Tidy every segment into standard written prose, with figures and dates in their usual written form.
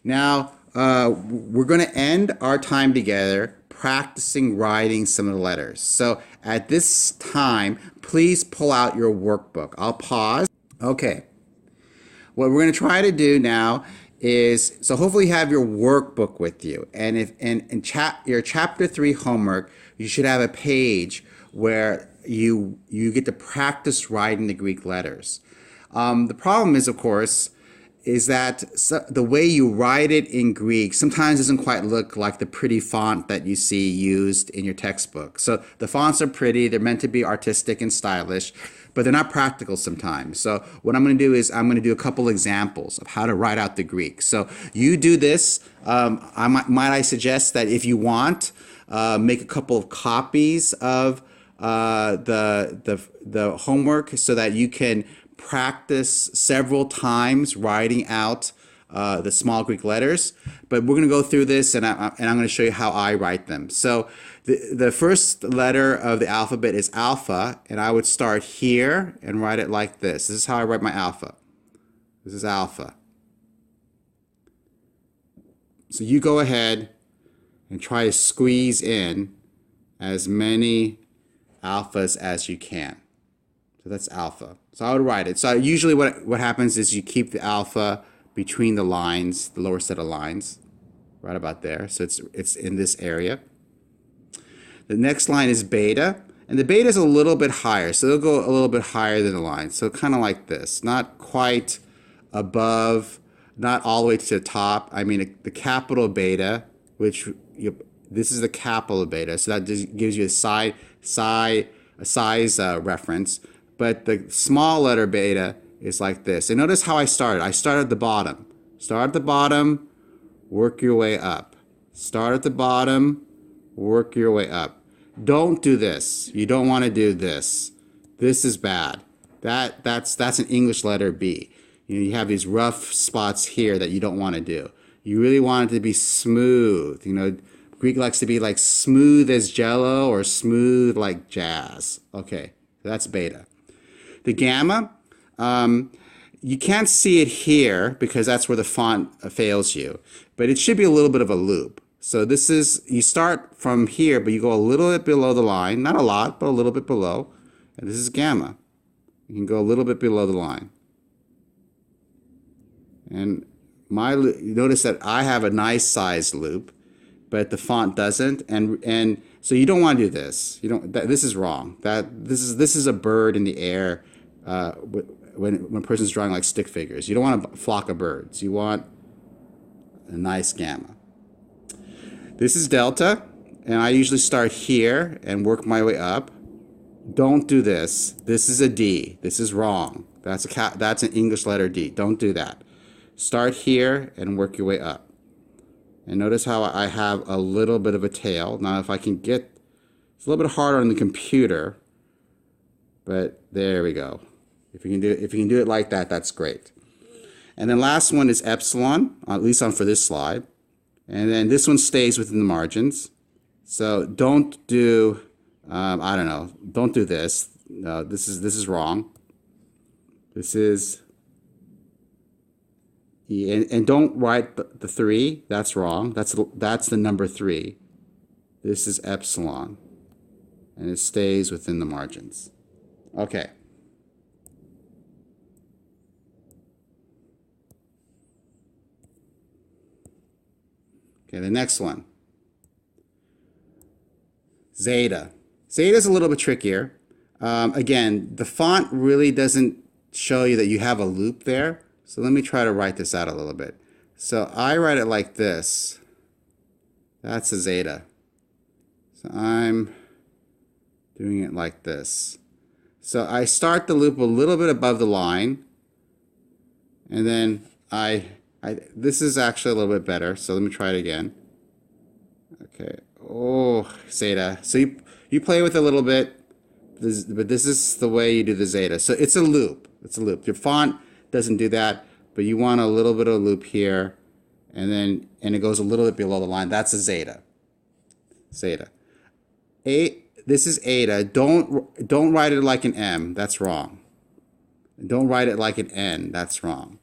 Now, we're going to end our time together practicing writing some of the letters. So at this time, please pull out your workbook. I'll pause. Okay. What we're going to try to do now is, so hopefully you have your workbook with you. And if in your chapter 3 homework, you should have a page where you get to practice writing the Greek letters. The problem is, of course, is that the way you write it in Greek sometimes doesn't quite look like the pretty font that you see used in your textbook. So the fonts are pretty, they're meant to be artistic and stylish, but they're not practical sometimes. So what I'm going to do is I'm going to do a couple examples of how to write out the Greek. So you do this. I suggest that if you want, make a couple of copies of the homework so that you can practice several times writing out the small Greek letters. But we're going to go through this, and I'm going to show you how I write them. So the first letter of the alphabet is alpha, and I would start here and write it like this. This is how I write my alpha. This is alpha. So you go ahead and try to squeeze in as many alphas as you can. So that's alpha. So I would write it. So usually what happens is you keep the alpha between the lines, the lower set of lines, right about there. So it's in this area. The next line is beta, and the beta is a little bit higher. So it'll go a little bit higher than the line. So kind of like this, not quite above, not all the way to the top. I mean, the capital beta, this is the capital beta. So that just gives you a size reference. But the small letter beta is like this. And notice how I started. I start at the bottom. Start at the bottom, work your way up. Start at the bottom, work your way up. Don't do this. You don't want to do this. This is bad. That's an English letter B. You have these rough spots here that you don't want to do. You really want it to be smooth. Greek likes to be like smooth as jello or smooth like jazz. Okay, that's beta. The gamma, you can't see it here because that's where the font fails you, but it should be a little bit of a loop. So this is, you start from here, but you go a little bit below the line, not a lot, but a little bit below, and this is gamma. You can go a little bit below the line. And notice that I have a nice sized loop, but the font doesn't, and so you don't want to do this. This is wrong. This is a bird in the air. When a person's drawing like stick figures, you don't want a flock of birds. You want a nice gamma. This is delta, and I usually start here and work my way up. Don't do this. This is a D. This is wrong. That's an English letter D. Don't do that. Start here and work your way up. And notice how I have a little bit of a tail. Now if I can get, it's a little bit harder on the computer, but there we go. If you can do it like that, that's great. And then last one is epsilon, at least for this slide. And then this one stays within the margins. So don't do, I don't know, don't do this. No, this is wrong. This is, and don't write the 3. That's wrong. That's the number 3. This is epsilon, and it stays within the margins. Okay. Okay, the next one. Zeta. Zeta is a little bit trickier. Again, the font really doesn't show you that you have a loop there. So let me try to write this out a little bit. So I write it like this. That's a zeta. So I'm doing it like this. So I start the loop a little bit above the line, and then this is actually a little bit better, so let me try it again. Okay, oh, zeta. So you play with it a little bit, but this is the way you do the zeta. So it's a loop. It's a loop. Your font doesn't do that, but you want a little bit of a loop here, and it goes a little bit below the line. That's a zeta. Zeta. This is eta. Don't write it like an M. That's wrong. Don't write it like an N. That's wrong.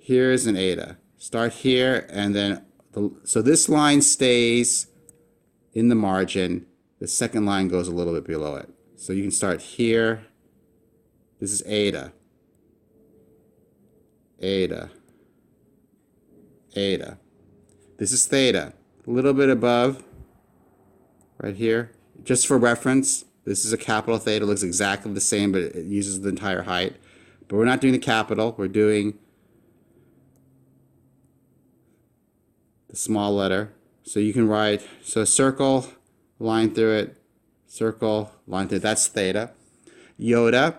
Here's an eta. Start here, and then, so this line stays in the margin. The second line goes a little bit below it. So you can start here. This is eta. Eta. Eta. This is theta. A little bit above, right here. Just for reference, this is a capital theta. It looks exactly the same, but it uses the entire height. But we're not doing the capital. We're doing the small letter. So you can write, so circle, line through it, circle, line through it. That's theta. Iota,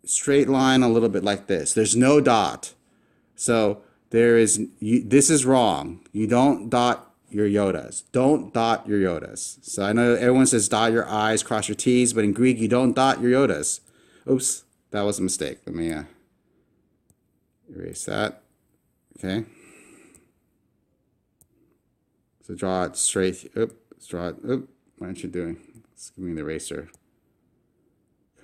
straight line a little bit like this. There's no dot. So there is, this is wrong. You don't dot your iotas. Don't dot your iotas. So I know everyone says dot your I's, cross your T's, but in Greek you don't dot your iotas. Oops, that was a mistake. Let me erase that. Okay. So draw it straight. Oops, draw it. Oop, what aren't you doing? Let's give me the eraser.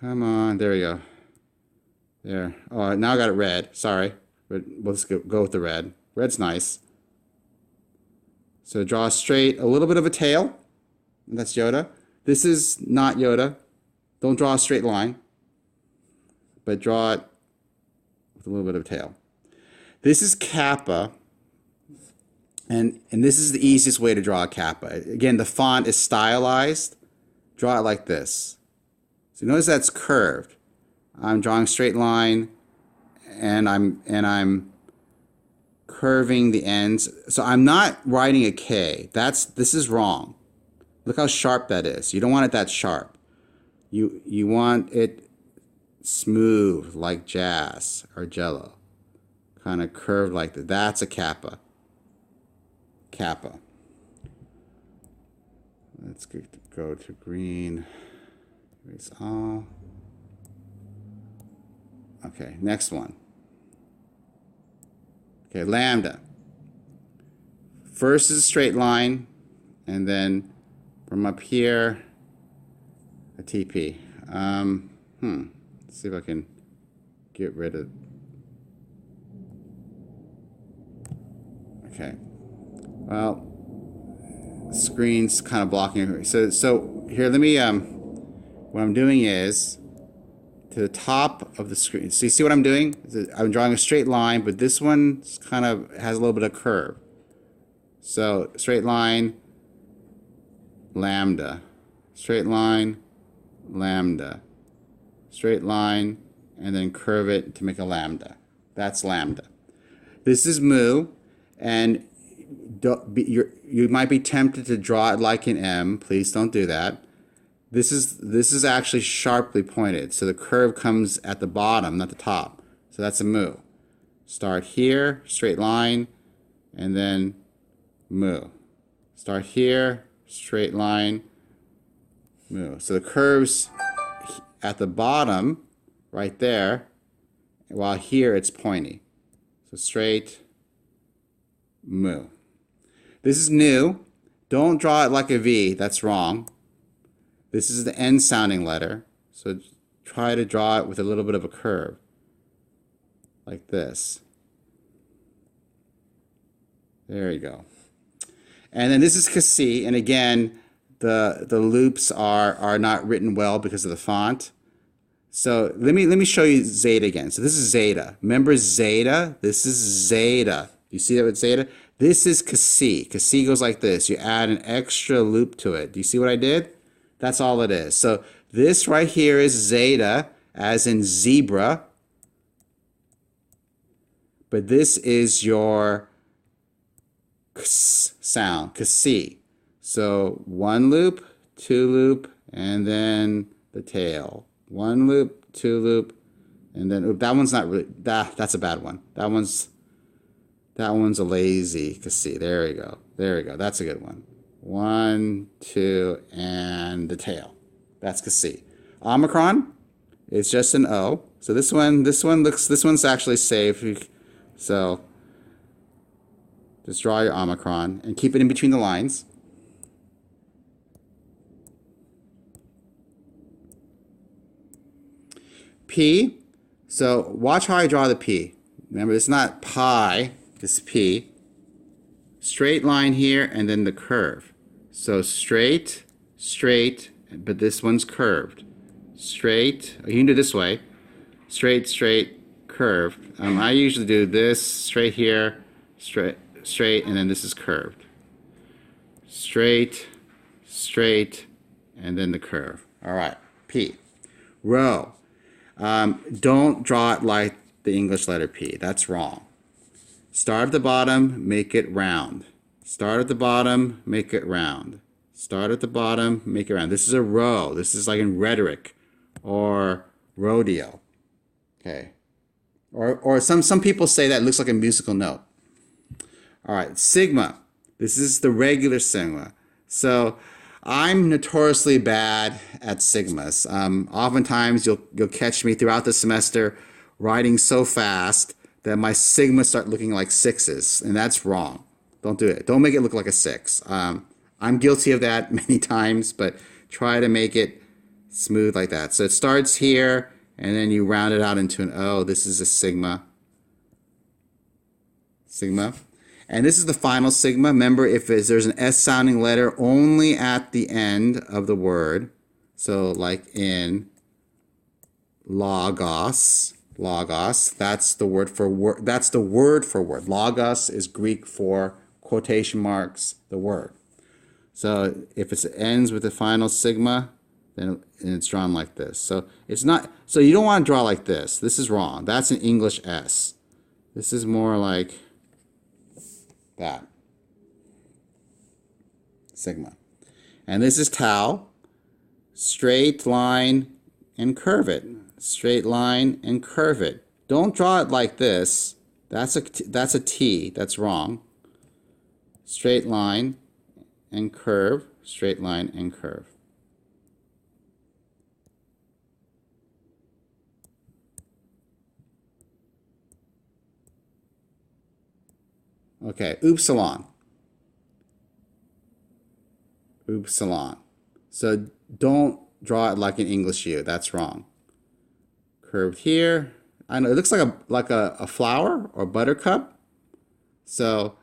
Come on, there we go. There. Oh, now I got it red. Sorry, but let's go with the red. Red's nice. So draw straight, a little bit of a tail. That's iota. This is not iota. Don't draw a straight line, but draw it with a little bit of a tail. This is kappa. And this is the easiest way to draw a kappa. Again, the font is stylized. Draw it like this. So notice that's curved. I'm drawing a straight line, and I'm curving the ends. So I'm not writing a K. This is wrong. Look how sharp that is. You don't want it that sharp. You want it smooth like jazz or jello. Kind of curved like that. That's a kappa. Kappa. Let's go to green. Erase all. Okay, next one. Okay, lambda. First is a straight line, and then from up here, a TP. Let's see if I can get rid of. Okay. Well, screen's kind of blocking. So here, let me. What I'm doing is to the top of the screen. So you see what I'm doing? I'm drawing a straight line, but this one kind of has a little bit of curve. So straight line, lambda, straight line, lambda, straight line, and then curve it to make a lambda. That's lambda. This is mu, and you might be tempted to draw it like an M. Please don't do that. This is actually sharply pointed, so the curve comes at the bottom, not the top. So that's a mu. Start here, straight line, and then mu. Start here, straight line, mu. So the curve's at the bottom, right there, while here it's pointy. So straight, mu. This is nu. Don't draw it like a V. That's wrong. This is the N sounding letter. So try to draw it with a little bit of a curve. Like this. There you go. And then this is Kasi. And again, the loops are not written well because of the font. So let me show you zeta again. So this is zeta. Remember zeta? This is zeta. You see that with zeta? This is Kasi. Kasi goes like this. You add an extra loop to it. Do you see what I did? That's all it is. So this right here is zeta, as in zebra. But this is your ks sound, Kasi. So one loop, two loop, and then the tail. One loop, two loop, and then oop, that one's not really, that's a bad one. That one's a lazy Kasi. There we go. There we go. That's a good one. One, two, and the tail. That's Kasi. Omicron is just an O. So this one's actually safe. So just draw your Omicron and keep it in between the lines. P. So watch how I draw the P. Remember, it's not pi, it's p. Straight line here, and then the curve. So straight, straight, but this one's curved. Straight, you can do it this way. Straight, straight, curved. I usually do this, straight here, straight, straight, and then this is curved. Straight, straight, and then the curve. All right, P. Rho. Don't draw it like the English letter P. That's wrong. Start at the bottom, make it round. Start at the bottom, make it round. Start at the bottom, make it round. This is a rho. This is like in rhetoric or rodeo. Okay. Or some people say that it looks like a musical note. All right, sigma. This is the regular sigma. So I'm notoriously bad at sigmas. Oftentimes you'll catch me throughout the semester writing so fast that my sigmas start looking like sixes, and that's wrong. Don't do it. Don't make it look like a six. I'm guilty of that many times, but try to make it smooth like that. So it starts here, and then you round it out into an O. This is a sigma. Sigma. And this is the final sigma. Remember, if there's an S sounding letter only at the end of the word, so like in logos, that's the word for word. That's the word for word. Logos is Greek for quotation marks, the word. So if it ends with the final sigma, then it's drawn like this. So it's not. So you don't want to draw like this. This is wrong. That's an English S. This is more like that. Sigma. And this is tau. Straight line and curve it. Straight line and curve it. Don't draw it like this. That's a T. That's wrong. Straight line and curve. Straight line and curve. Okay, upsilon. Upsilon. So don't draw it like an English U. That's wrong. Curved here. I know it looks like a flower or buttercup. So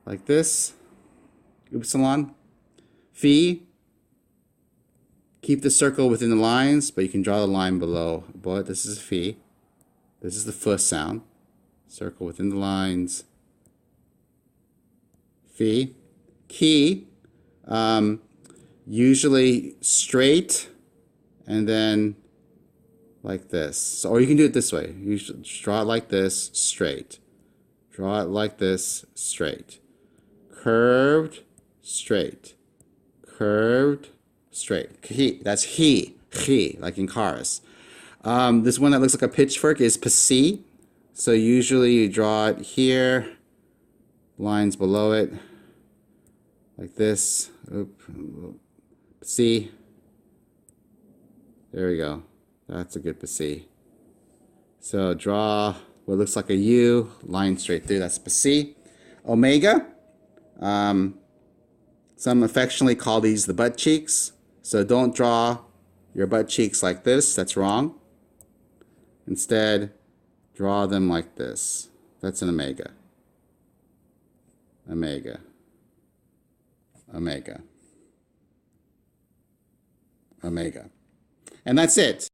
like this. Upsilon. Phi. Keep the circle within the lines, but you can draw the line below. But this is phi. This is the F sound. Circle within the lines. Phi. Chi. Usually straight and then like this. So, or you can do it this way. You should draw it like this, straight. Draw it like this, straight. Curved, straight. Curved, straight. He, that's he, like in chorus. This one that looks like a pitchfork is Psi. So usually you draw it here, lines below it, like this. Psi. There we go. That's a good Psi. So draw what looks like a U, line straight through. That's Psi. Omega. Some affectionately call these the butt cheeks. So don't draw your butt cheeks like this. That's wrong. Instead, draw them like this. That's an omega. Omega. Omega. Omega. And that's it.